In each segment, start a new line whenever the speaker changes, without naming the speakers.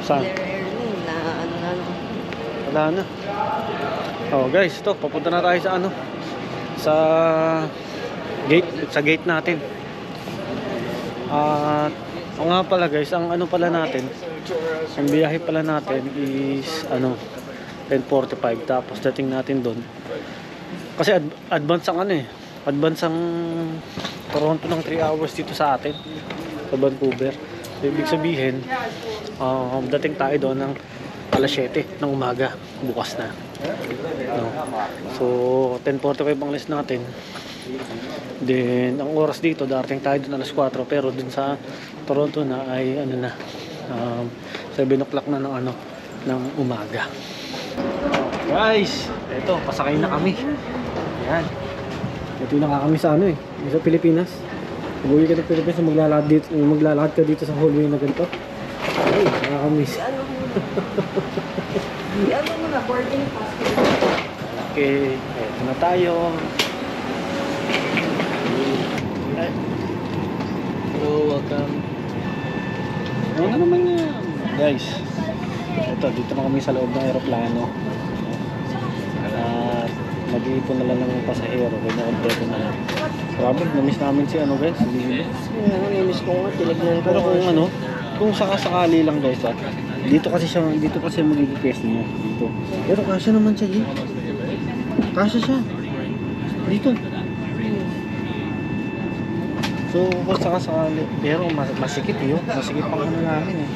Saan?
Airline na ano na no.
Wala na. Oh guys, ito papunta na tayo sa ano, sa gate natin. At o nga pala guys, ang ano pala natin, ang biyahe pala natin is ano 10:45, tapos dating natin doon kasi advance ang ano eh, advance ang Toronto ng 3 hours dito sa atin sa Vancouver. So, ibig sabihin dating tayo doon ng alas 7 ng umaga bukas na, no? So 10:45 ang list natin. Then ang oras dito darating tayo doon alas 4, pero doon sa Toronto na ay ano na 7 o'clock na ng ano ng umaga. Guys, eto pasakay na kami. Yan. Ito na kami sa ano eh, sa Pilipinas. Uwi ka ng Pilipinas, maglalakad ka dito sa hallway na ganito. Ay, nakakamiss.
Ano mo na boarding pass.
Okay, eto na tayo. Ay. Hello, welcome. Ano naman yan? Guys, eto, dito na kami sa loob ng aeroplano. At mag-iipon na lang ng pasahero. Kaya na-completo na lang. Grabe, namiss namin si ano guys, si Lilo.
Namiss ko nga, tinignan ko.
Pero kung ano, kung sakasakali lang guys, dito kasi magiging pwesto niya dito. Pero kasya naman siya, G. Kasya siya. Dito. So, kung sakasakali, pero masikip yun. Masikip ang ano namin eh.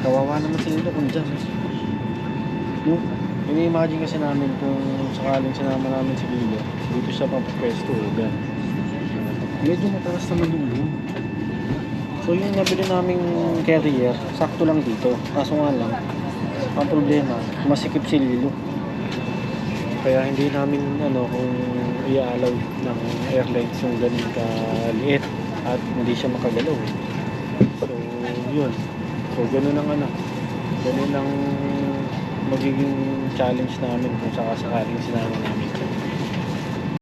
Kawawa naman si Lilo kung dyan. Yung ini-imagine kasi namin kung sakaling sinama namin si Lilo, dito siya papapwesto o gan. Medyo mataas naman yung room. So yung nabili naming carrier, sakto lang dito. Kaso nga lang, ang problema, masikip si Lilo. Kaya hindi namin ano kung i-allow ng airlines yung ganun kaliit at hindi siya makagalaw. So yun. So ganun ang ano, ganun ang magiging challenge namin kung sakasakaling sinama namin.